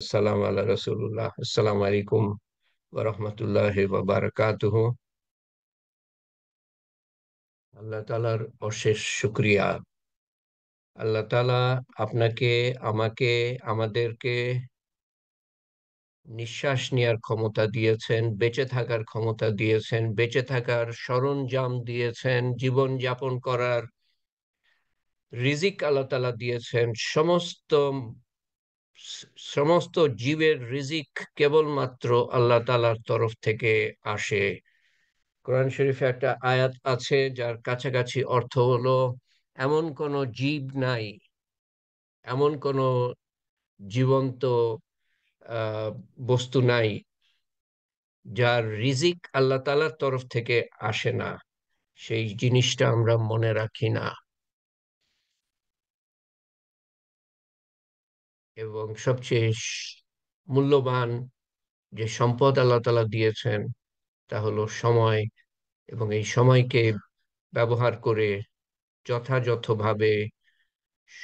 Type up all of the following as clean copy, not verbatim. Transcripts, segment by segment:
সালাম আল্লাহ রসুল্লাহ। আসসালামু আলাইকুম ওয়া রাহমাতুল্লাহি ওয়া বারাকাতুহু। আল্লাহ তাআলার অশেষ শুকরিয়া। আল্লাহ তাআলা আপনাকে, আমাকে, আমাদেরকে নিঃশ্বাস নেওয়ার ক্ষমতা দিয়েছেন, বেঁচে থাকার ক্ষমতা দিয়েছেন, বেঁচে থাকার সরঞ্জাম দিয়েছেন, জীবন যাপন করার রিজিক আল্লাহ তাআলা দিয়েছেন। সমস্ত জীবের রিজিক কেবলমাত্র আল্লাহ তাআলার তরফ থেকে আসে। কোরআন শরীফে একটা আয়াত আছে যার কাছাকাছি অর্থ হলো, এমন কোনো জীব নাই, এমন কোনো জীবন্ত আহ, বস্তু নাই যার রিজিক আল্লাহ তাআলার তরফ থেকে আসে না। সেই জিনিসটা আমরা মনে রাখি না। এবং সবচেয়ে মূল্যবান যে সম্পদ আল্লাহ তাআলা দিয়েছেন তা হলো সময়। এবং এই সময়কে ব্যবহার করে, যথাযথভাবে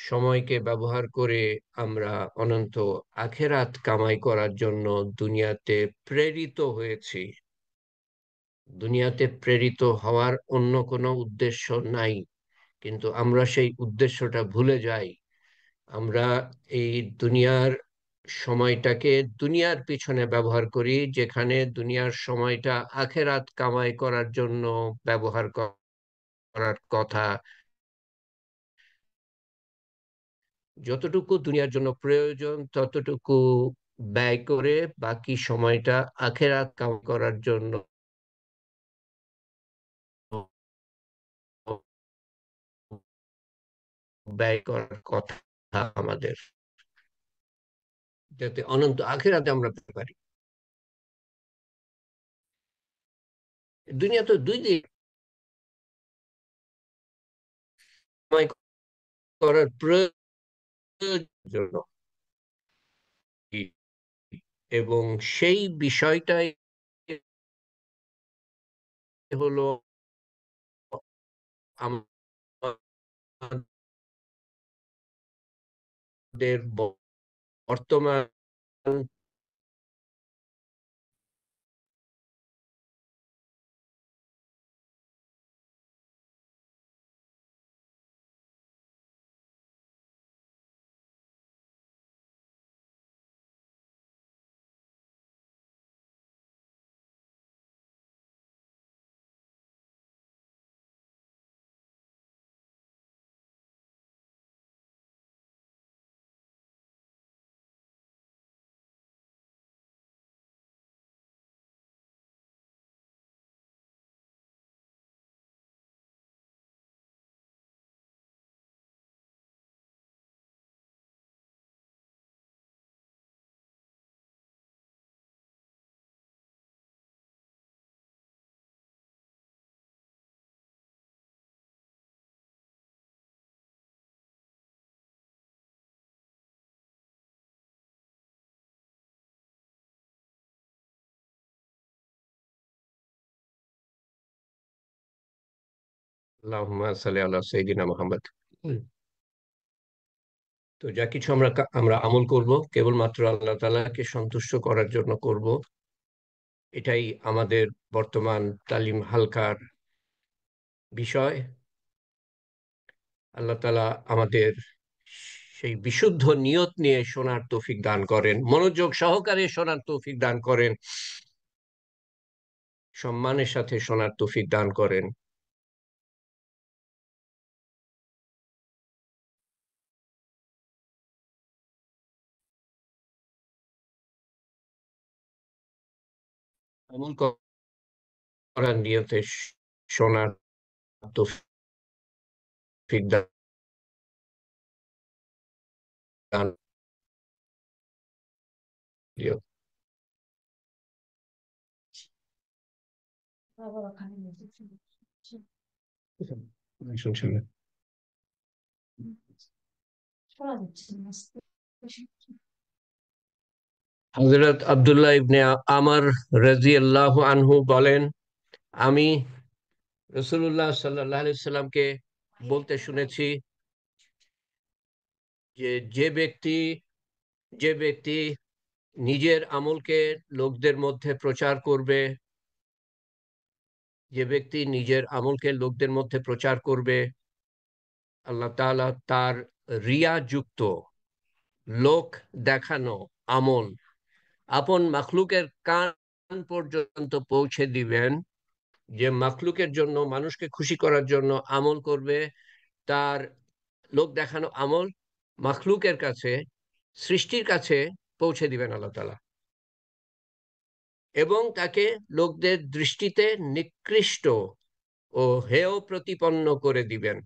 সময়কে ব্যবহার করে আমরা অনন্ত আখেরাত কামাই করার জন্য দুনিয়াতে প্রেরিত হয়েছি। দুনিয়াতে প্রেরিত হওয়ার অন্য কোনো উদ্দেশ্য নাই, কিন্তু আমরা সেই উদ্দেশ্যটা ভুলে যাই। আমরা এই দুনিয়ার সময়টাকে দুনিয়ার পিছনে ব্যবহার করি, যেখানে দুনিয়ার সময়টা আখেরাত কামাই করার জন্য ব্যবহার করার কথা। যতটুকু দুনিয়ার জন্য প্রয়োজন ততটুকু ব্যয় করে বাকি সময়টা আখেরাত কামাই করার জন্য ব্যয় করার কথা আমাদের, যাতে অনন্ত আখেরাতে আমরা পেতে পারি। দুনিয়া তো দুই দিক, কামাই করার প্রয়োজন, এবং সেই বিষয়টাই হলো আমাদের বর্তমান আল্লাহুম্মা সাল্লি আলা সাইয়্যিদিনা মুহাম্মদ। তো যা কিছু আমরা আমল করব কেবলমাত্র আল্লাহ তাআলাকে সন্তুষ্ট করার জন্য করব। এটাই আমাদের বর্তমান তালিম হালকার বিষয়। আল্লাহ তাআলা আমাদের সেই বিশুদ্ধ নিয়ত নিয়ে শোনার তৌফিক দান করেন, মনোযোগ সহকারে শোনার তৌফিক দান করেন, সম্মানের সাথে শোনার তৌফিক দান করেন। আমল করার নিয়তে শোনার তৌফিক দান দিও। শুনছেন না? হযরত আব্দুল্লাহ ইবনে আমর রাদিয়াল্লাহু আনহু বলেন, আমি রাসূলুল্লাহ সাল্লাল্লাহু আলাইহি সাল্লামকে বলতে শুনেছি যে যে ব্যক্তি নিজের আমলকে লোকদের মধ্যে প্রচার করবে, যে ব্যক্তি নিজের আমলকে লোকদের মধ্যে প্রচার করবে, আল্লাহ তাআলা তার রিয়া যুক্ত, লোক দেখানো আমল আপন মাখলুকের কান পর্যন্ত পৌঁছে দিবেন। যে মাখলুকের জন্য, মানুষকে খুশি করার জন্য আমল করবে, তার লোক দেখানো আমল মাখলুকের কাছে, সৃষ্টির কাছে পৌঁছে দিবেন আল্লাহ তাআলা, এবং তাকে লোকদের দৃষ্টিতে নিকৃষ্ট ও হেয় প্রতিপন্ন করে দিবেন।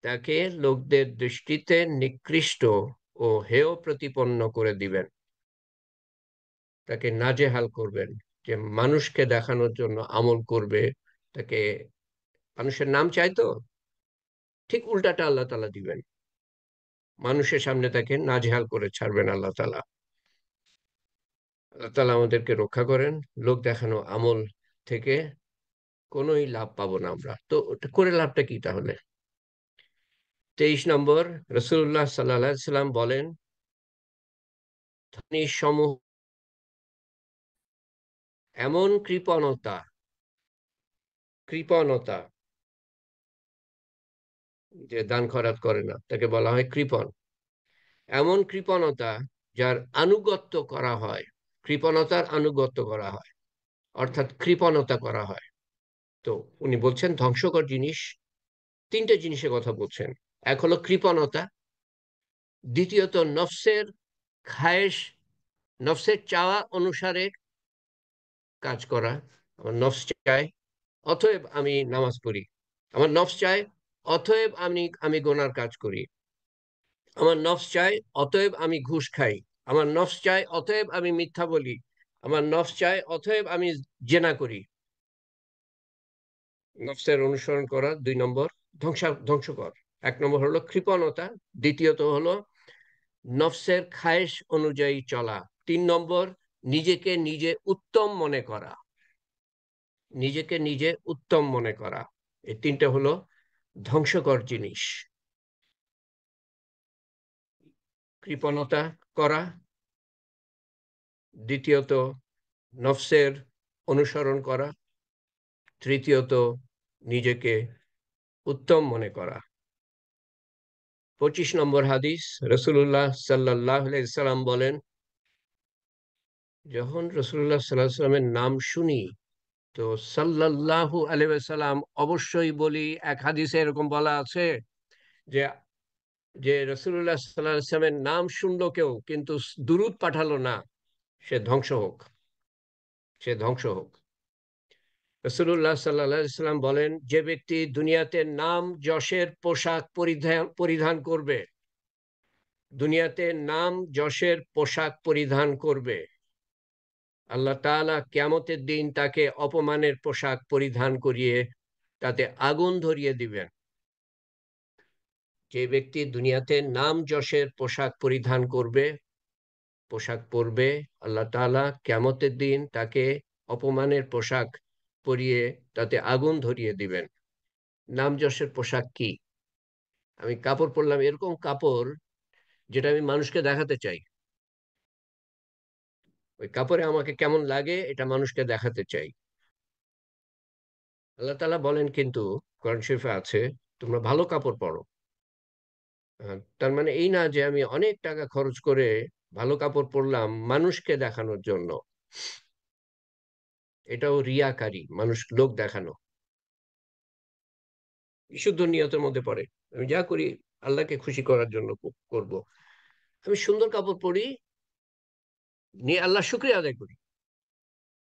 তাকে লোকদের দৃষ্টিতে নিকৃষ্ট ও হেয় প্রতিপন্ন করে দিবেন, তাকে নাজেহাল করবেন। যে মানুষকে দেখানোর জন্য আমল করবে, তাকে মানুষের নাম চাইতো, ঠিক উল্টাটা আল্লাহ তাআলা দিবেন, মানুষের সামনে তাকে নাজেহাল করে ছাড়বেন আল্লাহ তাআলা। আল্লাহ তাআলা আমাদেরকে রক্ষা করেন লোক দেখানো আমল থেকে। কোনোই লাভ পাবো না আমরা, তো ওটা করে লাভটা কি তাহলে? 23 নম্বর, রাসূলুল্লাহ সাল্লাল্লাহু আলাইহি সাল্লাম বলেন, ধনী সমূহ এমন কৃপণতা, কৃপণতা, যে দান খয়রাত করে না তাকে বলা হয় কৃপণ। এমন কৃপণতা যার আনুগত্য করা হয়, কৃপণতার আনুগত্য করা হয়, অর্থাৎ কৃপণতা করা হয়। তো উনি বলছেন ধ্বংসকর জিনিস, তিনটে জিনিসের কথা বলছেন। এক হলো কৃপণতা, দ্বিতীয়ত নফসের খায়েশ, নফসের চাওয়া অনুসারে কাজ করা। আমার নফস চায়, অতএব আমি নামাজ পড়ি। আমার নফস চায়, অতএব আমি গোনার কাজ করি। আমার নফস চায়, অতএব আমি ঘুষ খাই। আমার নফস চায়, অতএব আমি মিথ্যা বলি। আমার নফস চায়, অতএব আমি জেনা করি। নফসের অনুসরণ করা 2 নম্বর, ধ্বংসকর। 1 নম্বর হলো কৃপণতা, দ্বিতীয়ত হলো নফসের খায়েশ অনুযায়ী চলা, 3 নম্বর নিজেকে নিজে উত্তম মনে করা, নিজেকে নিজে উত্তম মনে করা। এই তিনটে হলো ধ্বংসকর জিনিস। কৃপণতা করা, দ্বিতীয়ত নফসের অনুসরণ করা, তৃতীয়ত নিজেকে উত্তম মনে করা। 25 নম্বর হাদিস, রাসূলুল্লাহ সাল্লাল্লাহু আলাইহি সাল্লাম বলেন, যখন রাসূলুল্লাহ সাল্লাল্লাহু আলাইহি সাল্লামের নাম শুনি, তো সাল্লাল্লাহু আলাইহি সাল্লাম অবশ্যই বলি। এক হাদিসে এরকম বলা আছে যে, রাসূলুল্লাহ সাল্লাল্লাহু আলাইহি সাল্লামের নাম শুনলো কেউ কিন্তু দুরূদ পাঠালো না, সে ধ্বংস হোক, সে ধ্বংস হোক। রাসূলুল্লাহ সাল্লাল্লাহু আলাইহি সাল্লাম বলেন, যে ব্যক্তি দুনিয়াতে নাম যশের পোশাক পরিধান পরিধান করবে, দুনিয়াতে নাম যশের পোশাক পরিধান করবে, আল্লাহ তাআলা কিয়ামতের দিন তাকে অপমানের পোশাক পরিধান করিয়ে তাতে আগুন ধরিয়ে দিবেন। যে ব্যক্তি দুনিয়াতে নাম যশের পোশাক পরিধান করবে, পোশাক পরবে, আল্লাহ তাআলা কিয়ামতের দিন তাকে অপমানের পোশাক পরিয়ে তাতে আগুন ধরিয়ে দিবেন। নাম যশের পোশাক কি? আমি কাপড় পরলাম, এরকম কাপড় যেটা আমি মানুষকে দেখাতে চাই, ওই কাপড়ে আমাকে কেমন লাগে এটা মানুষকে দেখাতে চাই। আল্লাহ তাআলা বলেন কিন্তু, কোরআন শরীফে আছে, তোমরা ভালো কাপড় পরো। তার মানে এই না যে আমি অনেক টাকা খরচ করে ভালো কাপড় পরলাম মানুষকে দেখানোর জন্য। এটাও রিয়াকারী, মানুষ লোক দেখানো, বিশুদ্ধ নিয়তের মধ্যে পড়ে। আমি যা করি আল্লাহকে খুশি করার জন্য করব। আমি সুন্দর কাপড় পরি, নিয়ে আল্লাহ শুকরিয়া আদায় করি।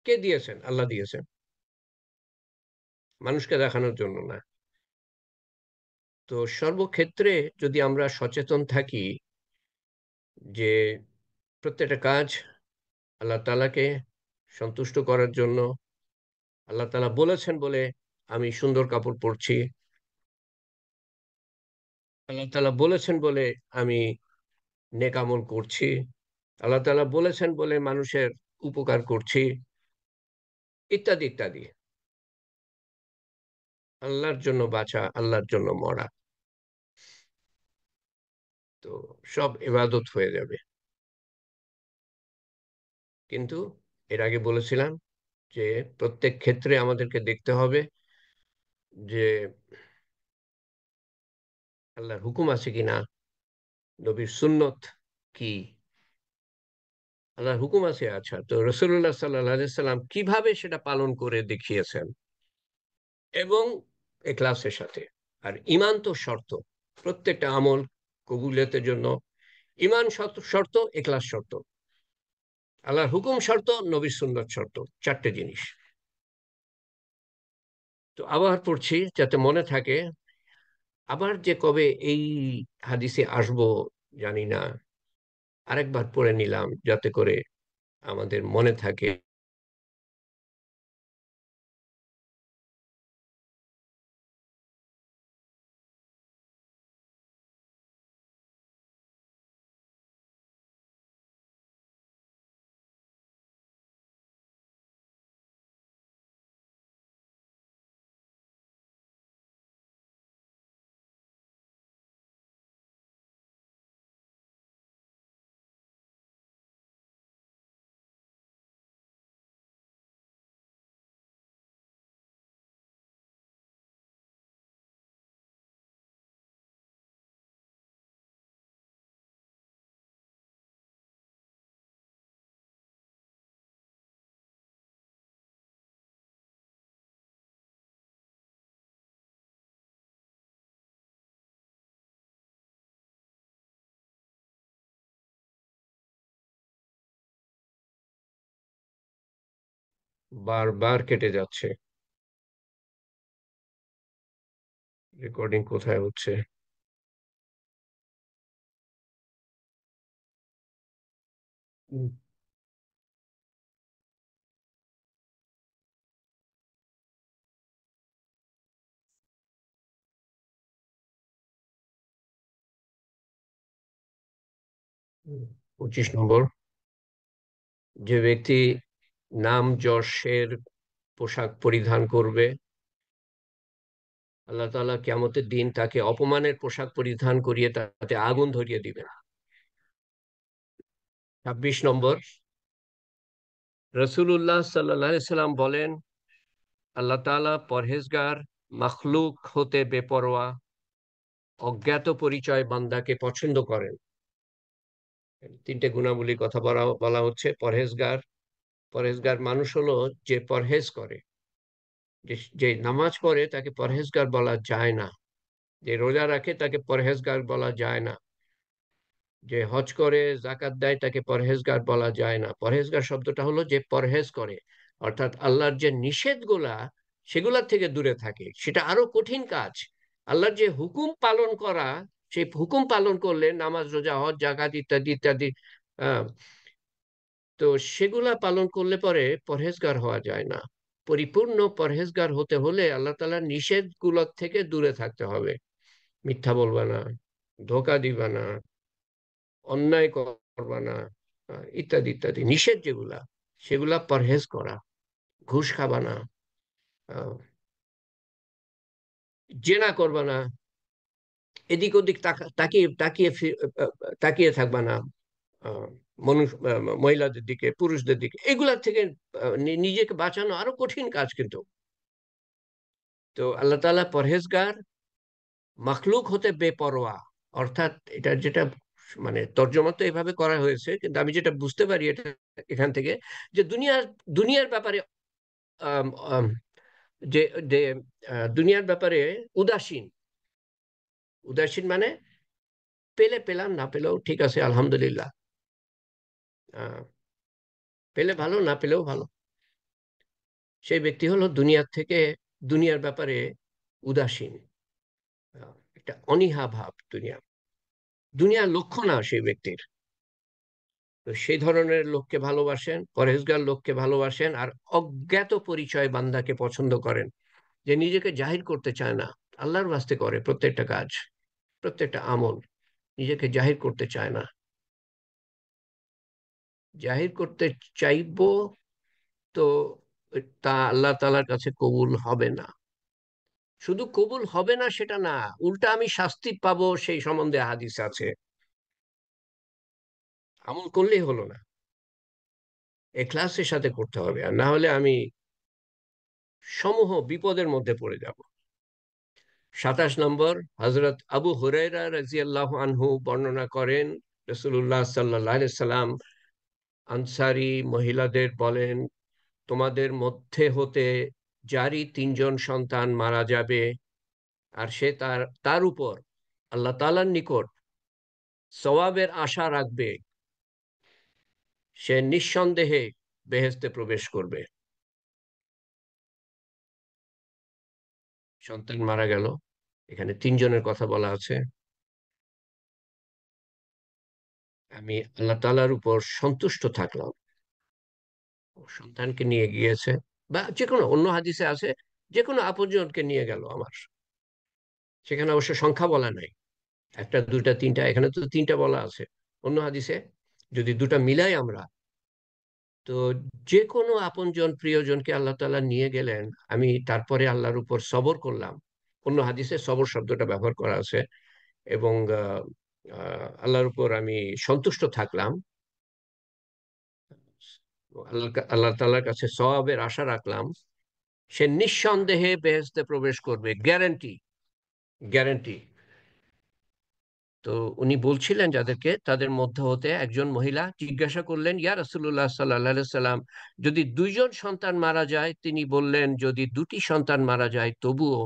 কে দিয়েছেন? আল্লাহ দিয়েছেন, মানুষকে দেখানোর জন্য না। তো সর্বক্ষেত্রে যদি আমরা সচেতন থাকি যে প্রত্যেকটা কাজ আল্লাহ তাআলাকে সন্তুষ্ট করার জন্য, আল্লাহ তাআলা বলেছেন বলে আমি সুন্দর কাপড় পরছি, আল্লাহ তাআলা বলেছেন বলে আমি নেক আমল করছি, আল্লাহ তাআলা বলেছেন বলে মানুষের উপকার করছি, ইত্যাদি ইত্যাদি। আল্লাহর জন্য বাঁচা, আল্লাহর জন্য মরা, তো সব ইবাদত হয়ে যাবে। কিন্তু এর আগে বলেছিলাম যে প্রত্যেক ক্ষেত্রে আমাদেরকে দেখতে হবে যে আল্লাহর হুকুম আছে কিনা, নবীর সুন্নত কি। আল্লাহর হুকুম আছে, আচ্ছা, তো রসুল্লাহ সাল্লাহ সাল্লাম কিভাবে সেটা পালন করে দেখিয়েছেন, এবং এখলাসের সাথে। আর ঈমান তো শর্ত, প্রত্যেকটা আমল কবুলিয়তের জন্য ঈমান শর্ত, শর্ত এখলাস শর্ত, আল্লাহর হুকুম শর্ত, নবীর সুন্নত শর্ত, চারটে জিনিস। তো আবার পড়ছি যাতে মনে থাকে, আবার যে কবে এই হাদিসে আসবো জানি না, আরেকবার পড়ে নিলাম যাতে করে আমাদের মনে থাকে। বারবার কেটে যাচ্ছে। রেকর্ডিং কোথায় হচ্ছে? উম, 25 নম্বর, যে ব্যক্তি নাম যশের পোশাক পরিধান করবে, আল্লাহ তাআলা কিয়ামতের দিন তাকে অপমানের পোশাক পরিধান করিয়ে তাতে আগুন ধরিয়ে দিবেন। 26 নম্বর, রসুল্লাহ সাল্লাহ সাল্লাম বলেন, আল্লাহ তাআলা পরহেজগার মখলুক হতে বেপরোয়া অজ্ঞাত পরিচয় বান্দাকে পছন্দ করেন। তিনটে গুণাবলীর কথা বলা বলা হচ্ছে। পরহেজগার, পরহেজগার মানুষ হলো যে পরহেজ করে, যে যে নামাজ পড়ে তাকে পরহেজগার বলা যায় না, যে রোজা রাখে তাকে পরহেজগার বলা যায় না, যে হজ করে জাকাত দেয় তাকে পরহেজগার বলা যায় না। পরহেজগার শব্দটা হলো যে পরহেজ করে, অর্থাৎ আল্লাহর যে নিষেধগুলা সেগুলার থেকে দূরে থাকে। সেটা আরো কঠিন কাজ। আল্লাহর যে হুকুম পালন করা, সেই হুকুম পালন করলে নামাজ রোজা হজ জাকাত ইত্যাদি ইত্যাদি, আহ, তো সেগুলা পালন করলে পরে পরহেজগার হওয়া যায় না। পরিপূর্ণ পরহেজগার হতে হলে আল্লাহ তাআলার নিষেধগুলোর থেকে দূরে থাকতে হবে। মিথ্যা বলবা না, ধোঁকা দিবা না, অন্যায় করবা না, ইত্যাদি ইত্যাদি নিষেধ যেগুলা, সেগুলা পরহেজ করা। ঘুষ খাবা না, আহ, জেনা করবা না, এদিক ওদিক তাকিয়ে তাকিয়ে তাকিয়ে থাকবা না, আহ, মহিলাদের দিকে পুরুষদের দিকে, এগুলা থেকে নিজেকে বাঁচানো আরো কঠিন কাজ কিন্তু। তো আল্লাহ তাআলা পরহেজগার মখলুক হতে বেপরোয়া, অর্থাৎ এটা যেটা মানে তর্জমা তো এভাবে করা হয়েছে, কিন্তু আমি যেটা বুঝতে পারি এটা এখান থেকে, যে দুনিয়ার দুনিয়ার ব্যাপারে আম, আম, যে যে দুনিয়ার ব্যাপারে উদাসীন। উদাসীন মানে পেলে পেলাম, না পেলেও ঠিক আছে আলহামদুলিল্লাহ, আহ, পেলে ভালো, না পেলেও ভালো। সেই ব্যক্তি হলো দুনিয়ার থেকে, দুনিয়ার ব্যাপারে উদাসীন, একটা অনীহা ভাব। দুনিয়া, দুনিয়ার লক্ষ্য না সেই ব্যক্তির। তো সেই ধরনের লোককে ভালোবাসেন, পরহেজগার লোককে ভালোবাসেন, আর অজ্ঞাত পরিচয় বান্দাকে পছন্দ করেন, যে নিজেকে জাহির করতে চায় না। আল্লাহর ওয়াস্তে করে প্রত্যেকটা কাজ, প্রত্যেকটা আমল, নিজেকে জাহির করতে চায় না। জাহির করতে চাইবো তো তা আল্লাহ তাআলার কাছে কবুল হবে না। শুধু কবুল হবে না সেটা না, উল্টা আমি শাস্তি পাবো সেই সম্বন্ধে হাদিস আছে। আমল করলেই হলো না। এখলাসের সাথে করতে হবে, আর না হলে আমি সমূহ বিপদের মধ্যে পড়ে যাব। 27 নম্বর, হজরত আবু হুরায়রা রাদিয়াল্লাহু আনহু বর্ণনা করেন, রাসূলুল্লাহ সাল্লাল্লাহু আলাইহি সাল্লাম আনসারী মহিলাদের বলেন, তোমাদের মধ্যে হতে যারই তিনজন সন্তান মারা যাবে আর সে তার তার উপর আল্লাহ তাআলার নিকট সওয়াবের আশা রাখবে, সে নিঃসন্দেহে বেহেশতে প্রবেশ করবে। সন্তান মারা গেল, এখানে তিনজনের কথা বলা আছে। আমি আল্লাহ তাআলার উপর সন্তুষ্ট থাকলাম, ও সন্তানকে নিয়ে গিয়েছে, বা যে কোনো অন্য হাদিসে আছে যে কোনো আপনজনকে নিয়ে গেল আমার, সেখানে অবশ্য সংখ্যা বলা নাই, একটা দুইটা তিনটা, এখানে তো তিনটা বলা আছে। অন্য হাদিসে যদি দুটা মিলাই আমরা, তো যে কোনো আপনজন প্রিয়জনকে আল্লাহ তাআলা নিয়ে গেলেন, আমি তারপরে আল্লাহর উপর সবর করলাম। অন্য হাদিসে সবর শব্দটা ব্যবহার করা আছে, এবং আল্লাহর উপর আমি সন্তুষ্ট থাকলাম, আল্লাহ তাআলার কাছে সওয়াবের আশা রাখলাম, সে নিঃসন্দেহে বেহেশতে প্রবেশ করবে, গ্যারান্টি, গ্যারান্টি। তো উনি বলছিলেন যাদেরকে, তাদের মধ্যে হতে একজন মহিলা জিজ্ঞাসা করলেন, ইয়া রাসূলুল্লাহ সাল্লাল্লাহু আলাইহি সাল্লাম, যদি দুইজন সন্তান মারা যায়? তিনি বললেন, যদি দুটি সন্তান মারা যায় তবুও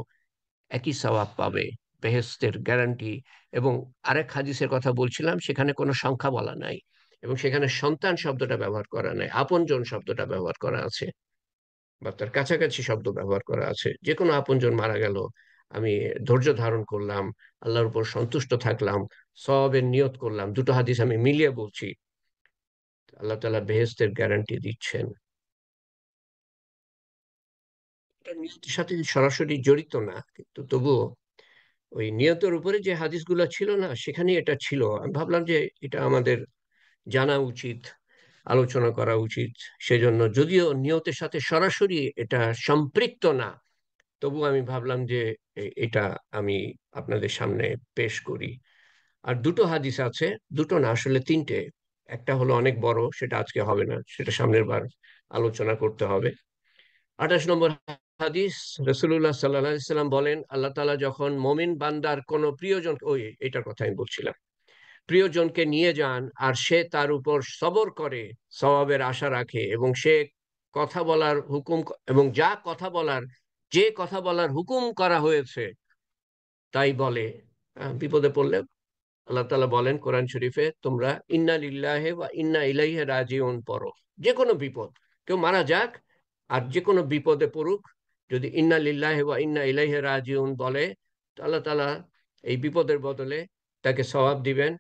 একই সওয়াব পাবে, বেহেশতের গ্যারান্টি। এবং আরেক হাদিসের কথা বলছিলাম, সেখানে কোনো সংখ্যা বলা নাই, এবং সেখানে সন্তান শব্দটা ব্যবহার করা নাই, আপনজন শব্দটা ব্যবহার করা আছে, বা তার কাছাকাছি শব্দ ব্যবহার করা আছে। যে কোনো আপনজন মারা গেল, আমি ধৈর্য ধারণ করলাম, আল্লাহর উপর সন্তুষ্ট থাকলাম, সওয়াবের নিয়ত করলাম, দুটো হাদিস আমি মিলিয়ে বলছি, আল্লাহ তাআলা বেহেশতের গ্যারান্টি দিচ্ছেন। এটা নিয়তের সাথে সরাসরি জড়িত না, কিন্তু তবুও ওই নিয়তের উপরে যে হাদিসগুলো ছিল না, সেখানে এটা ছিল। আমি ভাবলাম যে এটা আমাদের জানা উচিত, আলোচনা করা উচিত। সেজন্য, যদিও নিয়তের সাথে সরাসরি এটা সম্পৃক্ত না, তবু আমি ভাবলাম যে এটা আমি আপনাদের সামনে পেশ করি। আর দুটো হাদিস আছে, দুটো না আসলে তিনটে। একটা হলো অনেক বড়, সেটা আজকে হবে না, সেটা সামনের বার আলোচনা করতে হবে। 28 নম্বর হাদিস, রাসূলুল্লাহ সাল্লাল্লাহু আলাইহি সাল্লাম বলেন, আল্লাহ তাআলা যখন মুমিন বান্দার কোনো প্রিয়জন, ওই এটার কথা আমি বলছিলাম, প্রিয়জনকে নিয়ে যান আর সে তার উপর সবর করে, সওয়াবের আশা রাখে, এবং সে কথা বলার হুকুম, এবং যা কথা বলার, যে কথা বলার হুকুম করা হয়েছে তাই বলে, বিপদে পড়লে আল্লাহ তাআলা বলেন কোরআন শরীফে, তোমরা ইন্না লিল্লাহি ওয়া ইন্না ইলাইহি রাজিউন পড়ো। যে কোনো বিপদ, কেউ মারা যাক আর যে কোনো বিপদে পড়ুক, যদি ইন্না লিল্লাহি ওয়া ইন্না ইলাইহি রাজিউন বলে, তো আল্লাহ তাআলা এই বিপদের বদলে তাকে সওয়াব দিবেন।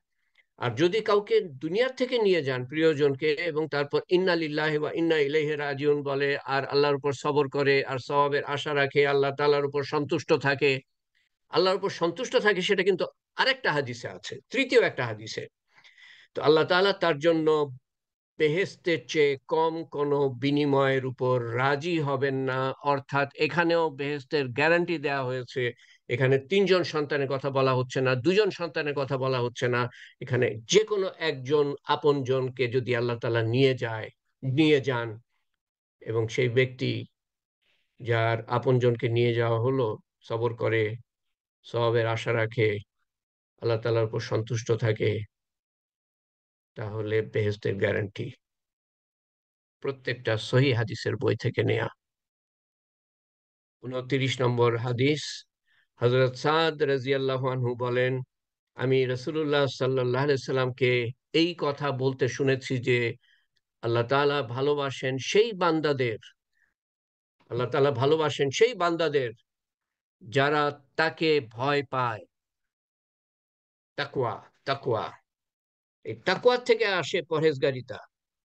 আর যদি কাউকে দুনিয়ার থেকে নিয়ে যান প্রিয়জনকে, এবং তারপর ইন্না লিল্লাহি ওয়া ইন্না ইলাইহি রাজিউন বলে, আর আল্লাহর উপর সবর করে, আর সওয়াবের আশা রাখে, আল্লাহ তাআলার উপর সন্তুষ্ট থাকে, আল্লাহর উপর সন্তুষ্ট থাকে, সেটা কিন্তু আরেকটা হাদিসে আছে, তৃতীয় একটা হাদিসে। তো আল্লাহ তাআলা তার জন্য বেহেশতের চেয়ে কম কোনো বিনিময়ের উপর রাজি হবেন না। অর্থাৎ এখানেও বেহেশতের গ্যারান্টি দেওয়া হয়েছে। এখানে তিনজন সন্তানের কথা বলা হচ্ছে না, দুজন সন্তানের কথা বলা হচ্ছে না, এখানে যে কোনো একজন আপনজনকে যদি আল্লাহ তাআলা নিয়ে যান, এবং সেই ব্যক্তি, যার আপনজনকে নিয়ে যাওয়া হলো, সবর করে, সওয়াবের আশা রাখে, আল্লাহ তাআলার উপর সন্তুষ্ট থাকে, তাহলে বেহেশতের গ্যারান্টি। প্রত্যেকটা সহিহ হাদিসের বই থেকে নেয়া। 29 নম্বর হাদিস, হযরত সাদ রাদিয়াল্লাহু আনহু বলেন, আমি রাসূলুল্লাহ সাল্লাল্লাহু আলাইহি সাল্লামকে এই কথা বলতে শুনেছি যে, আল্লাহ তাআলা ভালোবাসেন সেই বান্দাদের, আল্লাহ তাআলা ভালোবাসেন সেই বান্দাদের যারা তাকে ভয় পায়। তাকওয়া, তাকওয়া, এই তাকওয়ার থেকে আসে পরহেজগারিতা।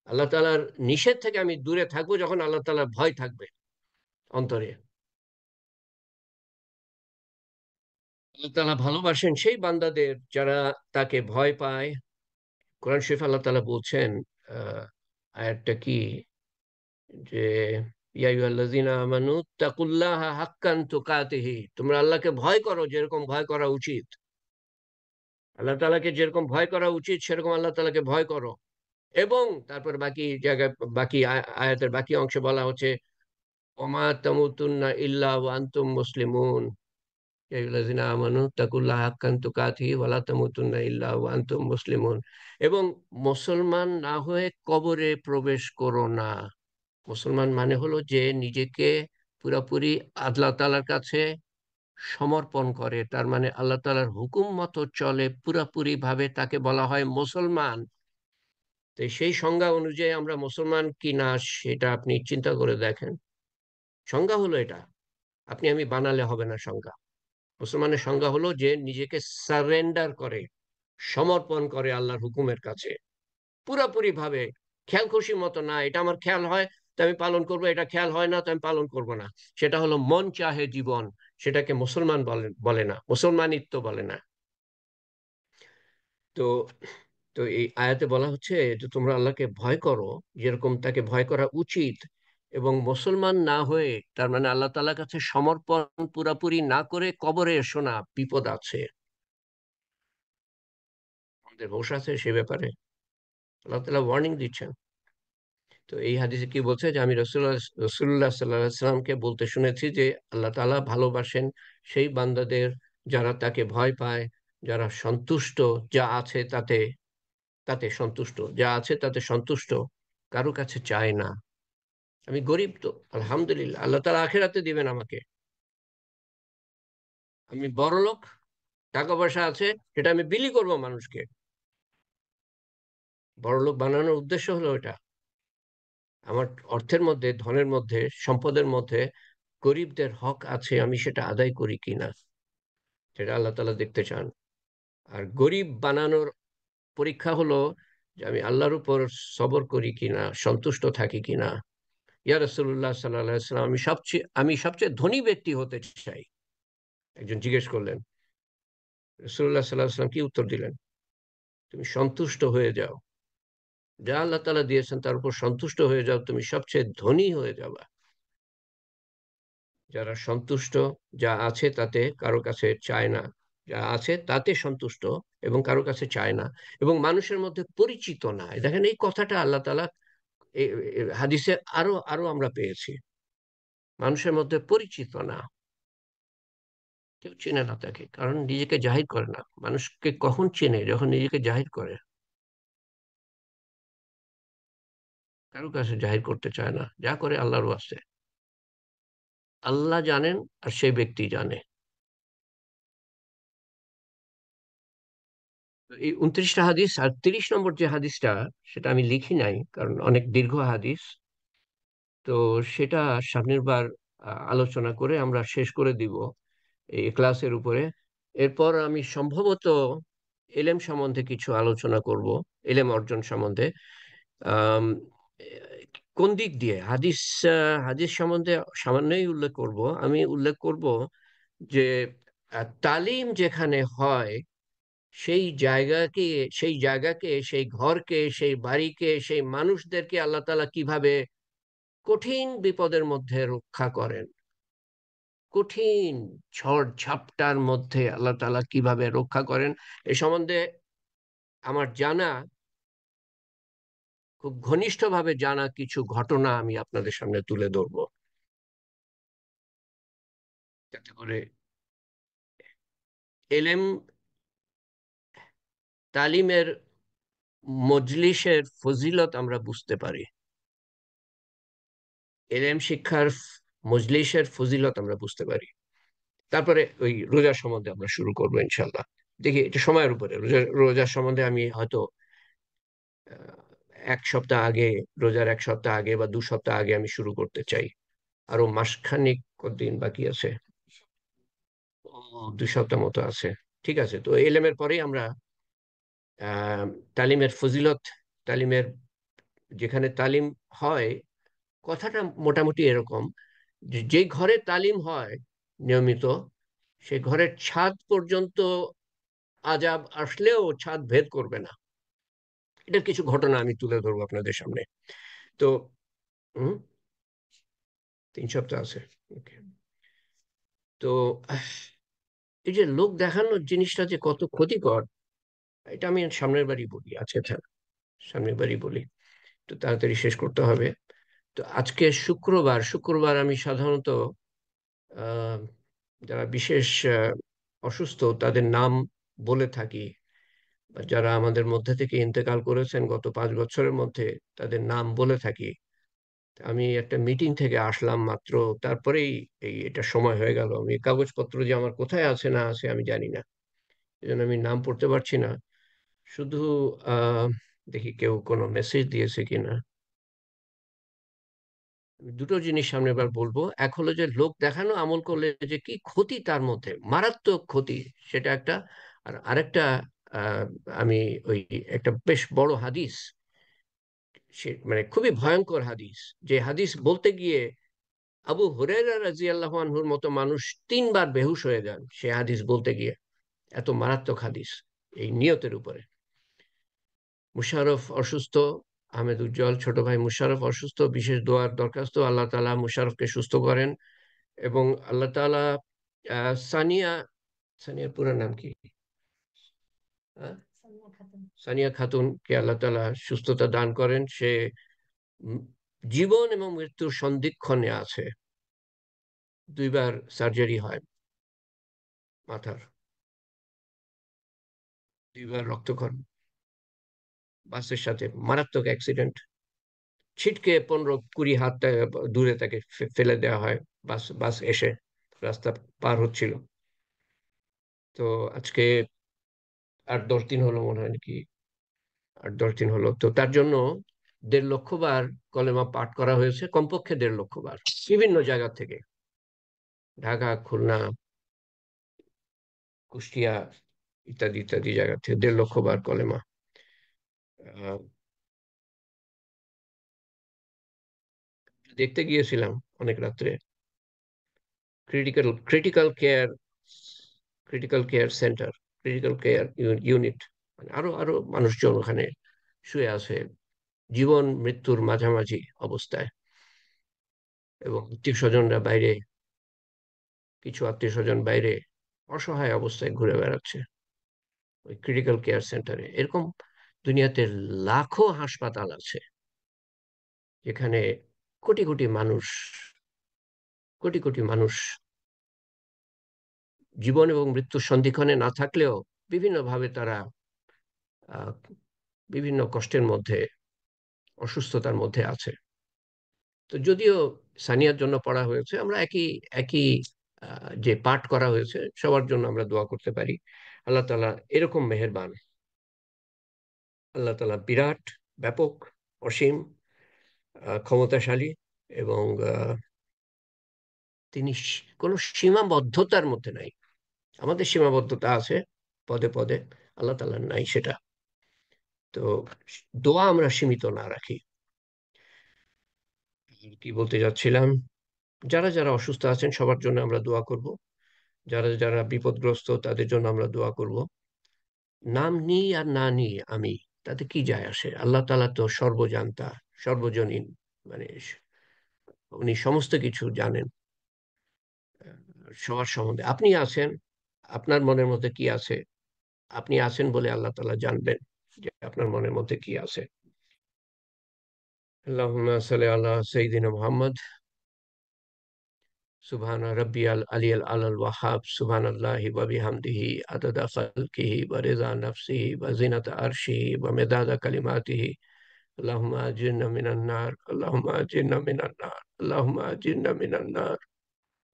আল্লাহ তাআলার নিষেধ থেকে আমি দূরে থাকবো যখন আল্লাহ তাআলার ভয় থাকবে অন্তরে। আল্লাহ তাআলা ভালোবাসেন সেই বান্দাদের যারা তাকে ভয় পায়। কোরআন শরীফ আল্লাহ তাআলা বলছেন, আয়াতটা কি, যে ইয়া আইয়ুহাল্লাযীনা আমানু তাকুল্লাহা হাক্কান তুকাতিহি, তোমরা আল্লাহকে ভয় করো যেরকম ভয় করা উচিত। আল্লাহ তাআলাকে যেরকম ভয় করা উচিত সেরকম আল্লাহ তাআলাকে ভয় করো। এবং তারপর বাকি জায়গায়, বাকি আয়াতের বাকি অংশে বলা হচ্ছে ওমা তামুতুন্না ইল্লা ওয়া আনতুম মুসলিমুন, ইয়া আইয়ুহাল্লাযিনা আমানু তাকুল্লাহা হাক্কা তুকাতিহি ওয়া লা তামুতুন্না ইল্লা ওয়া আনতুম মুসলিমুন। এবং মুসলমান না হয়ে কবরে প্রবেশ করো না। মুসলমান মানে হলো যে নিজেকে পুরাপুরি আল্লাহ তাআলার কাছে সমর্পণ করে, তার মানে আল্লাহ তাআলার হুকুম মতো চলে পুরাপুরি ভাবে, তাকে বলা হয় মুসলমান। তো সেই সংজ্ঞা অনুযায়ী আমরা মুসলমান কি না সেটা আপনি চিন্তা করে দেখেন। সংজ্ঞা হলো এটা, আপনি আমি বানালে হবে না সংজ্ঞা। মুসলমানের সংজ্ঞা হলো যে নিজেকে সারেন্ডার করে, সমর্পণ করে আল্লাহর হুকুমের কাছে পুরাপুরি ভাবে। খেয়াল খুশি মতো না, এটা আমার খেয়াল হয় তো আমি পালন করব, এটা খেয়াল হয় না তো আমি পালন করব না। সেটা হলো মন চাহে জীবন, সেটাকে মুসলমান বলে না, মুসলমানিত্ব বলে না। তো তো এই আয়াতে বলা হচ্ছে যে তোমরা আল্লাহকে ভয় করো যেরকম তাকে ভয় করা উচিত, এবং মুসলমান না হয়ে, তার মানে আল্লাহ তাআলার কাছে সমর্পণ পুরাপুরি না করে কবরে এসো না, বিপদ আছে। আমাদের হোশ আছে সে ব্যাপারে? আল্লাহ তাআলা ওয়ার্নিং দিচ্ছেন। তো এই হাদিসে কি বলছে যে আমি রসুল্লাহ সাল্লাল্লাহু আলাইহি সাল্লামকে বলতে শুনেছি যে আল্লাহ তাআলা ভালোবাসেন সেই বান্দাদের যারা তাকে ভয় পায়, যারা সন্তুষ্ট যা আছে তাতে, তাতে সন্তুষ্ট, যা আছে তাতে সন্তুষ্ট, কারো কাছে চায় না। আমি গরিব তো আলহামদুলিল্লাহ, আল্লাহ তাআলা আখিরাতে দিবেন আমাকে। আমি বড় লোক, টাকা পয়সা আছে, সেটা আমি বিলি করব মানুষকে। বড় লোক বানানোর উদ্দেশ্য হলো এটা। আমার অর্থের মধ্যে, ধনের মধ্যে, সম্পদের মধ্যে গরিবদের হক আছে, আমি সেটা আদায় করি কিনা, সেটা আল্লাহ তাআলা দেখতে চান। আর গরিব বানানোর পরীক্ষা হলো যে আমি আল্লাহর উপর সবর করি কিনা, সন্তুষ্ট থাকি কিনা। ইয়া রাসূলুল্লাহ সাল্লাল্লাহু আলাইহি ওয়াসাল্লাম, আমি সবচেয়ে ধনী ব্যক্তি হতে চাই। একজন জিজ্ঞেস করলেন, রাসূলুল্লাহ সাল্লাল্লাহু আলাইহি ওয়াসাল্লাম কি উত্তর দিলেন? তুমি সন্তুষ্ট হয়ে যাও, যা আল্লাহ তাআলা দিয়েছেন তার উপর সন্তুষ্ট হয়ে যাও, তুমি সবচেয়ে ধনী হয়ে যাবা। যারা সন্তুষ্ট, যা আছে তাতে কারো কাছে চায় না, যা আছে তাতে সন্তুষ্ট এবং কারো কাছে চায় না, এবং মানুষের মধ্যে পরিচিত না। দেখেন এই কথাটা আল্লাহ তাআলা হাদিসে আরো আরো আমরা পেয়েছি, মানুষের মধ্যে পরিচিত না, কেউ চেনে না তাকে, কারণ নিজেকে জাহির করে না। মানুষকে কখন চেনে? যখন নিজেকে জাহির করে। কারো কাছে জাহির করতে চায় না, যা করে আল্লাহর ওয়াস্তে। আল্লাহ জানেন আর সেই ব্যক্তি জানে। তো এই 29টা হাদিস, আর 30 নম্বর যে হাদিসটা, সেটা আমি লিখি নাই কারণ অনেক দীর্ঘ হাদিস। তো সেটা সামনের বার আলোচনা করে আমরা শেষ করে দিব এই ক্লাসের উপরে। এরপর আমি সম্ভবত এলেম সম্বন্ধে কিছু আলোচনা করব, এলেম অর্জন সম্বন্ধে। আম, কোন দিক দিয়ে হাদিস, হাদিস সম্বন্ধে সামান্যই উল্লেখ করব। আমি উল্লেখ করব যে তালিম যেখানে হয় সেই জায়গাকে, সেই ঘরকে, সেই বাড়িকে, সেই মানুষদেরকে আল্লাহ তাআলা কিভাবে কঠিন বিপদের মধ্যে রক্ষা করেন, কঠিন ঝড় ঝাপটার মধ্যে আল্লাহ তাআলা কিভাবে রক্ষা করেন, এ সম্বন্ধে আমার জানা, খুব ঘনিষ্ঠভাবে জানা কিছু ঘটনা আমি আপনাদের সামনে তুলে ধরবো, যাতে করে এলেম, তালিমের, মজলিসের ফজিলত আমরা বুঝতে পারি। এলেম শিক্ষার মজলিসের ফজিলত আমরা বুঝতে পারি। তারপরে ওই রোজার সম্বন্ধে আমরা শুরু করবো ইনশাল্লাহ। দেখি এটা সময়ের উপরে, রোজার সম্বন্ধে আমি হয়তো আহ, 1 সপ্তাহ আগে, রোজার 1 সপ্তাহ আগে বা 2 সপ্তাহ আগে আমি শুরু করতে চাই। আরো মাসখানিক কতদিন বাকি আছে? 2 সপ্তাহ মতো আছে। ঠিক আছে, তো এলেমের পরেই আমরা আহ তালিমের ফজিলত, তালিমের, যেখানে তালিম হয়, কথাটা মোটামুটি এরকম যে যে ঘরে তালিম হয় নিয়মিত, সে ঘরের ছাদ পর্যন্ত আজাব আসলেও ছাদ ভেদ করবে না। এটার কিছু ঘটনা আমি তুলে ধরবো আপনাদের সামনে। তো হুম, 3 সপ্তাহ আছে। ওকে। তো এই যে লোক দেখানোর জিনিসটা যে কত ক্ষতিকর, এটা আমি সামনের বারই বলি, আজকে থাক। সামনের বারই বলি, তো তাড়াতাড়ি শেষ করতে হবে। তো আজকে শুক্রবার, শুক্রবার আমি সাধারণত আহ, যারা বিশেষ অসুস্থ তাদের নাম বলে থাকি, বা যারা আমাদের মধ্যে থেকে ইন্তেকাল করেছেন গত 5 বছরের মধ্যে তাদের নাম বলে থাকি। আমি একটা মিটিং থেকে আসলাম মাত্র, তারপরেই এটা সময় হয়ে গেল। আমি কাগজপত্র যে আমার কোথায় আছে না আছে আমি জানি না, এই জন্য আমি নাম পড়তে পারছি না। শুধু আহ দেখি কেউ কোনো মেসেজ দিয়েছে কিনা। দুটো জিনিস সামনে বার বলবো। এক হলো যে লোক দেখানো আমল করলে যে কি ক্ষতি, তার মধ্যে মারাত্মক ক্ষতি, সেটা একটা। আর আরেকটা, আহ, আমি ওই একটা বেশ বড় হাদিস, সে মানে খুবই ভয়ঙ্কর হাদিস, যে হাদিস বলতে গিয়ে আবু হুরায়রা রাদিয়াল্লাহু আনহুর মতো মানুষ 3বার বেহুশ হয়ে যান সে হাদিস বলতে গিয়ে। এত মারাত্মক হাদিস এই নিয়তের উপরে। মুশাররফ অসুস্থ, আহমেদ উজ্জ্বল ছোট ভাই মুশাররফ অসুস্থ, বিশেষ দোয়ার দরখাস্ত, আল্লাহ তাআলা মুশাররফকে সুস্থ করেন। এবং আল্লাহ তাআলা সানিয়া, সানিয়ার পুরো নাম কি? আহ, সানিয়া খাতুনকে আল্লাহ তাআলা সুস্থতা দান করেন। সে উম, জীবন এবং মৃত্যুর সন্ধিক্ষণে আছে। 2বার সার্জারি হয় মাথার, 2বার রক্তক্ষরণ, বাসের সাথে মারাত্মক অ্যাক্সিডেন্ট, ছিটকে 15-20 হাত দূরে তাকে ফেলে দেওয়া হয়। বাস বাস এসে রাস্তা পার হচ্ছিল। তো আজকে 8-10 দিন হলো মনে হয় নাকি, 8-10 দিন হলো। তো তার জন্য 1.5 লক্ষ বার কলেমা পাঠ করা হয়েছে, কমপক্ষে 1.5 লক্ষ বার, বিভিন্ন জায়গা থেকে, ঢাকা, খুলনা, কুষ্টিয়া ইত্যাদি ইত্যাদি জায়গা থেকে 1.5 লক্ষ বার কলেমা। আহ, দেখতে গিয়েছিলাম অনেক রাত্রে। Critical critical care, critical care centre, critical care unit, মানে আরো আরো মানুষজন ওখানে শুয়ে আছে জীবন মৃত্যুর মাঝামাঝি অবস্থায়। এবং আত্মীয় স্বজনরা বাইরে, কিছু আত্মীয় স্বজন বাইরে অসহায় অবস্থায় ঘুরে বেড়াচ্ছে ওই ক্রিটিক্যাল কেয়ার সেন্টারে। এরকম দুনিয়াতে লাখো হাসপাতাল আছে যেখানে কোটি কোটি মানুষ, কোটি কোটি মানুষ জীবন এবং মৃত্যুর সন্ধিক্ষণে না থাকলেও বিভিন্নভাবে তারা আহ, বিভিন্ন কষ্টের মধ্যে, অসুস্থতার মধ্যে আছে। তো যদিও সানিয়ার জন্য পড়া হয়েছে, আমরা একই একই যে পাঠ করা হয়েছে সবার জন্য আমরা দোয়া করতে পারি। আল্লাহ তাআলা এরকম মেহেরবান, আল্লাহ তাআলা বিরাট, ব্যাপক, অসীম, ক্ষমতাশালী। এবং তিনি কোনো সীমাবদ্ধতার মধ্যে নাই। আমাদের সীমাবদ্ধতা আছে পদে পদে, আল্লাহ তাআলার নাই সেটা। তো দোয়া আমরা সীমিত না রাখি। কি বলতে যাচ্ছিলাম, যারা যারা অসুস্থ আছেন সবার জন্য আমরা দোয়া করব। যারা যারা বিপদগ্রস্ত তাদের জন্য আমরা দোয়া করব। নাম নিই আর না নিই আমি, তাতে কি যায় আসে? আল্লাহ তাআলা তো সর্বজান্তা, সর্বজনীন, মানে উনি সমস্ত কিছু জানেন। সবার সম্বন্ধে আপনি আছেন, আপনার মনের মধ্যে কি আছে, আপনি আছেন বলে আল্লাহ তাআলা জানবেন যে আপনার মনের মধ্যে কি আছে। আল্লাহুম্মা সাল্লি আলা সাইয়্যিদিনা মুহাম্মদ। সুবহান রাব্বিয়াল আলিয়্যিল আলাল ওয়াহাব, সুবহানাল্লাহি ওয়া বিহামদিহি আদাদা খালকিহি ওয়া রিজা নাফসিহি ওয়া জিনাতা আরশিহি ওয়া মিদাদা কালিমাতিহি। আল্লাহুম্মা আজিরনা মিনান নার, আল্লাহুম্মা আজিরনা মিনান নার, আল্লাহুম্মা আজিরনা মিনান নার।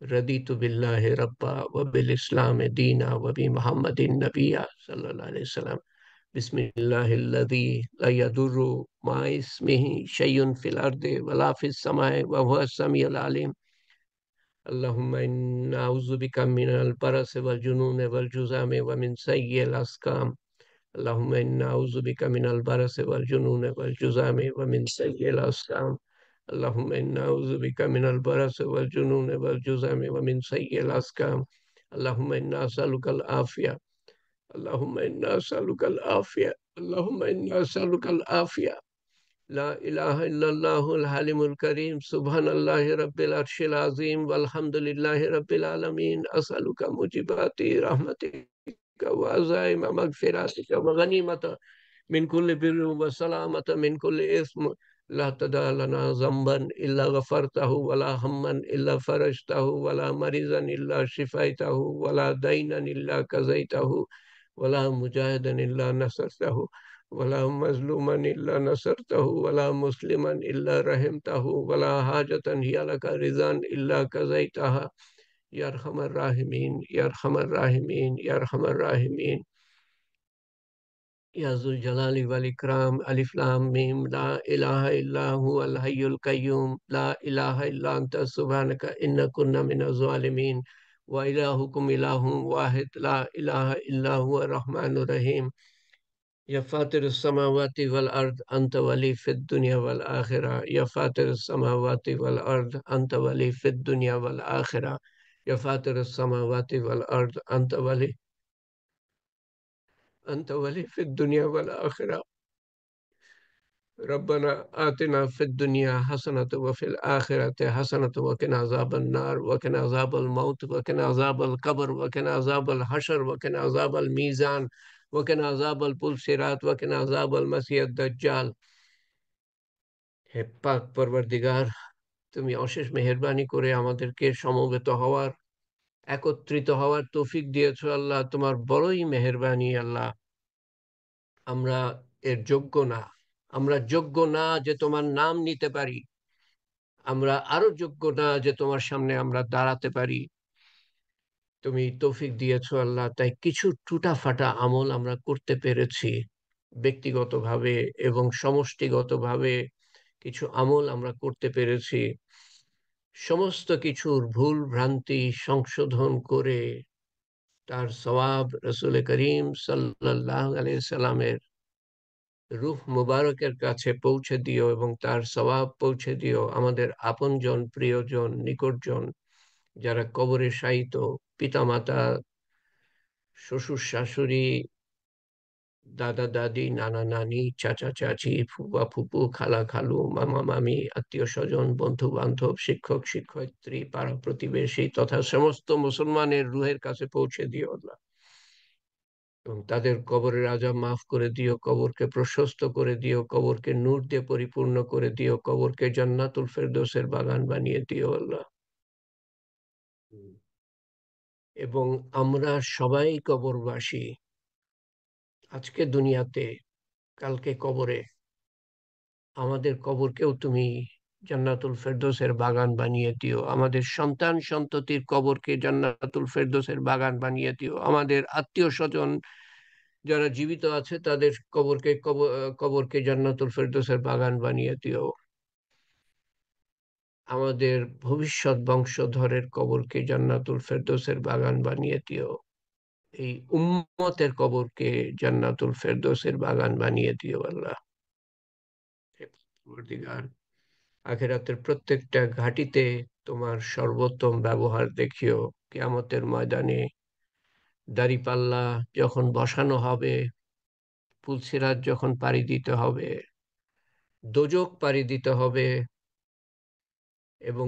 রদিতু বিল্লাহি রাব্বা ওয়া বিল ইসলামি দীনা ওয়া বি মুহাম্মাদিন নাবিয়্যা সাল্লাল্লাহু আলাইহি ওয়াসাল্লাম। বিসমিল্লাহিল্লাযী লা ইয়াদুররু মা ইসমিহি শাইউন ফিল আরদি ওয়ালা ফিস সামাই ওয়া হুয়াস সামিউল আলিম। আল্লাহুম্মা ইন্না আউযু বিকা মিনাল বারাসি ওয়াল জুনুনি ওয়াল জুযামি ওয়া মিন সাইয়্যিল আসকাম। اللهم إنا أعوذ بك من البرص والجنون والجذام ومن سيء الأسقام. اللهم إنا أعوذ بك من البرص والجنون والجذام ومن سيء الأسقام. اللهم إنا أسألك العافية. اللهم إنا أسألك العافية. اللهم إنا أسألك العافية. لا إله إلا الله الحليم الكريم، سبحان الله رب العرش العظيم، والحمد لله رب العالمين. أسألك موجبات رحمتك وعزائم مغفرتك وغنيمة من كل بر وسلامة من كل إثم، لا تدع لنا ذنبا إلا غفرته، ولا هما إلا فرجته، ولا مريضا إلا شفيته، ولا دينا إلا كزيته، ولا مجاهدا إلا نصرته، ولا مظلوما إلا نصرته، ولا مسلما إلا رحمته، ولا حاجة هي لك رضا إلا كزيتها، يا أرحم الراحمين يا أرحم الراحمين يا أرحم الراحمين. يا ذو الجلال والإكرام. ألف لام ميم. لا إله إلا هو الحي القيوم، لا إله إلا أنت سبحانك إنا كنا من الظالمين. وإلهكم إله واحد، لا إله إلا هو الرحمن الرحيم. يا فاطر السماوات والأرض أنت ولي في الدنيا والآخرة، يا فاطر السماوات والأرض أنت ولي في الدنيا والآخرة، يا فاطر السماوات والأرض أنت ولي في الدنيا والآخرة. ربنا آتنا في الدنيا حسنة وفي الآخرة حسنة وقنا عذاب النار، وقنا عذاب الموت، وقنا عذاب القبر، وقنا عذاب الحشر، وقنا عذاب الميزان، وقنا عذاب البلسرات، وقنا عذاب المسيح الدجال। হে পাক পরবর্তীগার, তুমি অশেষ মেহেরবানি করে আমাদেরকে সমবেত হওয়ার, একত্রিত হওয়ার তৌফিক দিয়েছো আল্লাহ, তোমার বড়ই মেহেরবানি আল্লাহ। আমরা এর যোগ্য না, আমরা যোগ্য না যে তোমার নাম নিতে পারি, আমরা আরো যোগ্য না যে তোমার সামনে আমরা দাঁড়াতে পারি। তুমি তৌফিক দিয়েছো আল্লাহ, তাই কিছু টুটা ফাটা আমল আমরা করতে পেরেছি ব্যক্তিগতভাবে, এবং সমষ্টিগতভাবে কিছু আমল আমরা করতে পেরেছি। সমস্ত কিছুর ভুল ভ্রান্তি সংশোধন করে তার সওয়াব রসুল করিম সাল্লাল্লাহু আলাইহি সাল্লামের রূহ মুবারকের কাছে পৌঁছে দিও, এবং তার সওয়াব পৌঁছে দিও আমাদের আপনজন, প্রিয়জন, নিকটজন যারা কবরে শায়িত, পিতামাতা, শ্বশুর শাশুড়ি, দাদা দাদি, নানা নানি, চাচা চাচি, ফুফা ফুপু, খালা খালু, মামা মামি, আত্মীয় স্বজন, বন্ধু বান্ধব, শিক্ষক শিক্ষয়িত্রী, পাড়া প্রতিবেশী তথা সমস্ত মুসলমানের রুহের কাছে পৌঁছে দিও আল্লাহ, এবং তাদের কবরের আযাব মাফ করে দিও, কবরকে প্রশস্ত করে দিও, কবরকে নূর দিয়ে পরিপূর্ণ করে দিও, কবরকে জান্নাতুল ফেরদৌসের বাগান বানিয়ে দিও আল্লাহ। এবং আমরা সবাই কবরবাসী, আজকে দুনিয়াতে, কালকে কবরে। আমাদের কবরকেও তুমি জান্নাতুল ফেরদৌসের বাগান বানিয়ে দিও, আমাদের সন্তান সন্ততির কবরকে জান্নাতুল ফেরদৌসের বাগান বানিয়ে দিও, আমাদের আত্মীয় স্বজন যারা জীবিত আছে তাদের কবরকে জান্নাতুল ফেরদৌসের বাগান বানিয়ে দিও, আমাদের ভবিষ্যৎ বংশধরের কবরকে জান্নাতুল ফেরদৌসের বাগান বানিয়ে দিও, এই উম্মতের কবরকে জান্নাতুল ফেরদৌসের বাগান বানিয়ে দিও আল্লাহ। হে পরবর্তীগার, আখিরাতের প্রত্যেকটা ঘাঁটিতে তোমার সর্বোত্তম ব্যবহার দেখিও। কিয়ামতের ময়দানে দাঁড়িপাল্লা যখন বসানো হবে, পুলসিরাত যখন পাড়ি দিতে হবে, দোজখ পাড়ি দিতে হবে, এবং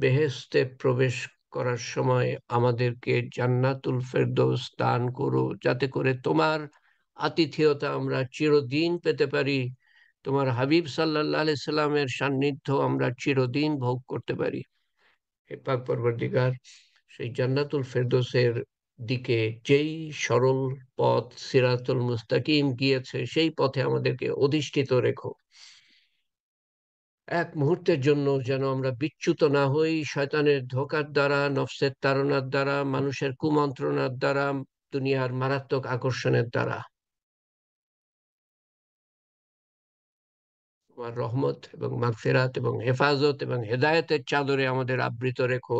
বেহেশতে প্রবেশ করার সময় আমাদেরকে জান্নাতুল ফেরদৌস দান করো, যাতে করে তোমার আতিথেয়তা আমরা চিরদিন পেতে পারি, তোমার হাবিব সাল্লাল্লাহু আলাইহি সাল্লামের সান্নিধ্য আমরা চিরদিন ভোগ করতে পারি। হে পাক পরবর্তীগার, সেই জান্নাতুল ফেরদৌসের দিকে যেই সরল পথ সিরাতুল মুস্তাকিম গিয়েছে, সেই পথে আমাদেরকে অধিষ্ঠিত রেখো। এক মুহূর্তের জন্য যেন আমরা বিচ্যুত না হই শয়তানের ধোঁকার দ্বারা, নফসের তাড়নার দ্বারা, মানুষের কুমন্ত্রণার দ্বারা, দুনিয়ার মারাত্মক আকর্ষণের দ্বারা। তোমার রহমত এবং মাগফিরাত এবং হেফাজত এবং হেদায়েতের চাদরে আমাদের আবৃত রেখো,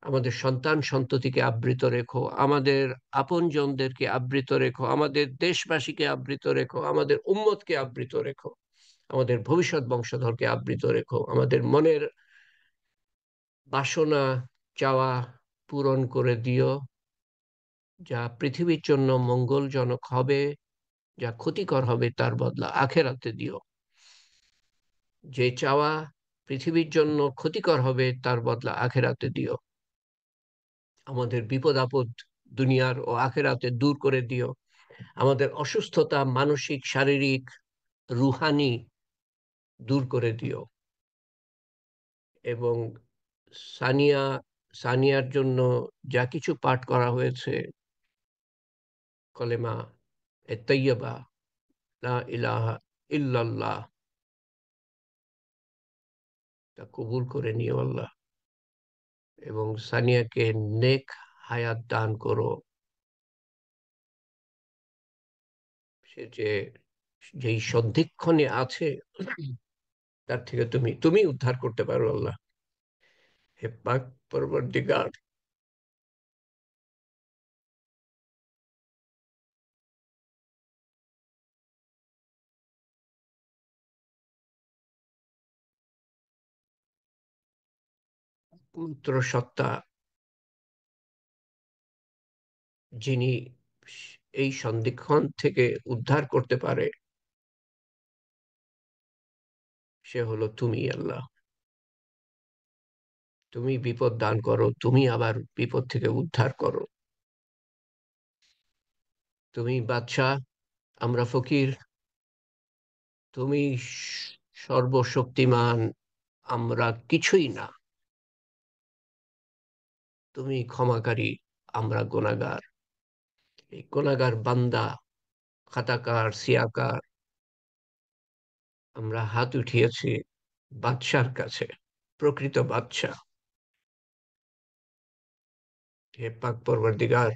আমাদের সন্তান সন্ততিকে আবৃত রেখো, আমাদের আপনজনদেরকে আবৃত রেখো, আমাদের দেশবাসীকে আবৃত রেখো, আমাদের উম্মতকে আবৃত রেখো, আমাদের ভবিষ্যৎ বংশধরকে আবৃত রেখো, আমাদের মনের বাসনা চাওয়া পূরণ করে দিও, যা পৃথিবীর জন্য মঙ্গলজনক হবে, যা ক্ষতিকর হবে তার বদলা আখেরাতে দিও। যে চাওয়া পৃথিবীর জন্য ক্ষতিকর হবে তার বদলা আখেরাতে দিও। আমাদের বিপদ আপদ দুনিয়ার ও আখেরাতে দূর করে দিও, আমাদের অসুস্থতা মানসিক, শারীরিক, রুহানি দূর করে দিও। এবং সানিয়া সানিয়ার জন্য যা কিছু পাঠ করা হয়েছে, কলেমা এ তৈয়বা, লা ইলাহা ইল্লাল্লাহ, তা কবুল করে নিও আল্লাহ। এবং সানিয়াকে নেক হায়াত দান করো। সে যেই সন্ধিক্ষণে আছে, তার থেকে তুমি তুমি উদ্ধার করতে পারো আল্লাহ। হে পাক পরবর্তীকার, পুত্র সত্তা, যিনি এই সন্ধিক্ষণ থেকে উদ্ধার করতে পারে, সে হলো তুমি আল্লাহ। তুমি বিপদ দান করো, তুমি আবার বিপদ থেকে উদ্ধার করো। তুমি বাদশাহ, আমরা ফকির। তুমি সর্বশক্তিমান, আমরা কিছুই না। তুমি ক্ষমাকারী, আমরা গুনাহগার। এই গুনাহগার বান্দা, খাতাকার, সিয়াকার, আমরা হাত উঠিয়েছি বাদশার কাছে, প্রকৃত বাদশা। হে পাক পরবর্তীকার,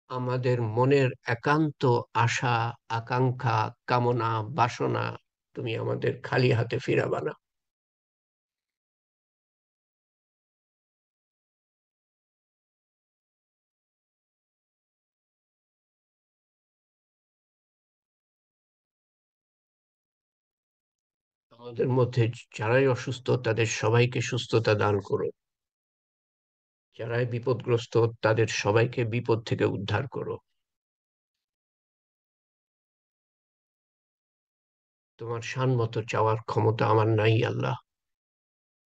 আমাদের মনের একান্ত আশা, আকাঙ্ক্ষা, কামনা, বাসনা তুমি আমাদের খালি হাতে ফিরাবা না। আমাদের মধ্যে যারাই অসুস্থ, তাদের সবাইকে সুস্থতা দান করো। যারাই বিপদগ্রস্ত, তাদের সবাইকে বিপদ থেকে উদ্ধার করো। তোমার শান মতো চাওয়ার ক্ষমতা আমার নাই আল্লাহ,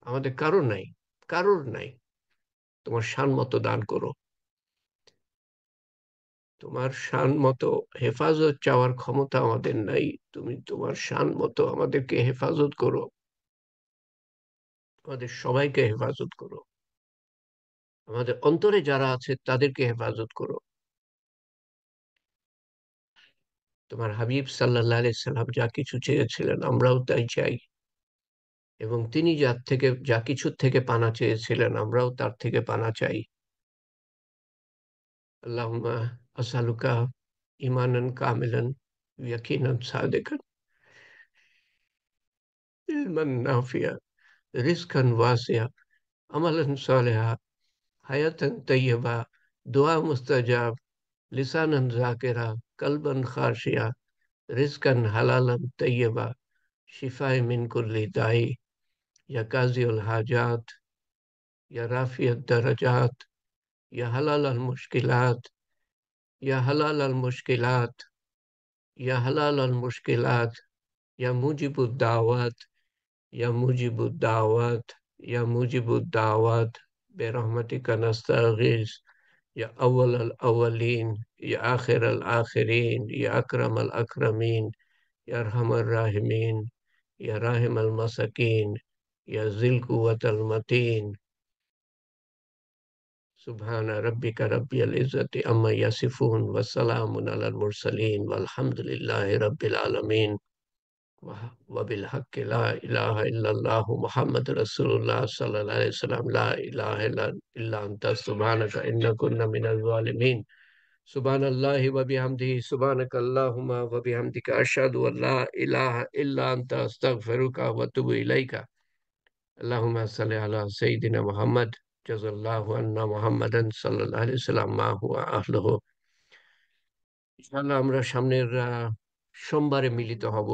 আমাদের কারোর নাই, কারোর নাই। তোমার শান মতো দান করো। তোমার শান মতো হেফাজত চাওয়ার ক্ষমতা আমাদের নাই। তুমি তোমার শান মতো আমাদেরকে হেফাজত করো, আমাদের সবাইকে হেফাজত করো। আমাদের অন্তরে যারা আছে তাদেরকে হেফাজত করো। তোমার হাবিব সাল্লাল্লাহু আলাইহি সাল্লাম যা কিছু চেয়েছিলেন, আমরাও তাই চাই। এবং তিনি যার থেকে, যা কিছুর থেকে পানা চেয়েছিলেন, আমরাও তার থেকে পানা চাই। আল্লাহুম্মা আসআলুকা ঈমানান কামিলান, ইয়াকিনান সাদিকান, ইলমান নাফিয়া, রিজকান ওয়াসিয়া, আমালান সালিহা, হায়াতান তাইয়্যিবা, দুআ মুস্তাজাব, লিসানান যাকিরা, কলবান খাশিয়া, রিজকান হালালান তাইয়্যিবা, শিফায়ে মিন কুল্লি দাই, ইয়া কাযিউল হাজাত, ইয়া রাফিয়াদ দারাজাত, ইয়া হালাল আল মুশকিলাত, ইয়া হালাল আল মুশকিলাত, ইয়া হালাল আল মুশকিলাত, ইয়া মুজিবুদ দাওয়াত, ইয়া মুজিবুদ দাওয়াত, ইয়া মুজিবুদ দাওয়াত, বিরহমাতিকা নাস্তাগীস, ইয়া আউয়াল আল আউয়ালিন, ইয়া আখির আল আখিরিন, ইয়া আকরাম আল আকরামিন, ইয়া আরহামার রাহিমিন, ইয়া রাহিম আল মাসাকিন, ইয়া জিল কুওয়াতাল মাতিন। সুবহানা রাব্বিকা রাব্বিল ইজ্জাতি আম্মা ইয়াসিফুন ওয়া সালামুন আলাল মুরসালিন ওয়ালহামদুলিল্লাহি রাব্বিল আলামিন। ওয়া বিল হাক্কি লা ইলাহা ইল্লাল্লাহু মুহাম্মাদুর রাসূলুল্লাহ সাল্লাল্লাহু আলাইহি ওয়াসাল্লাম। লা ইলাহা ইল্লা আনতা সুবহানাকা ইন্না কুন্না মিনাজ জালিমিন। সুবহানাল্লাহি ওয়া বিহামদিহি, সুবহানাকা আল্লাহুম্মা ওয়া বিহামদিকা, আশহাদু আল লা ইলাহা ইল্লা আনতা, আস্তাগফিরুকা ওয়া আতুবু ইলাইকা। আল্লাহুম্মা সাল্লি আলা সাইয়্যিদিনা মুহাম্মদ, জাযাল্লাহু আন্না মুহাম্মাদান সাল্লাল্লাহু আলাইহি ওয়াসাল্লাম মা হুয়া আহলুহু। ইনশাআল্লাহ আমরা সামনের সোমবারে মিলিত হব।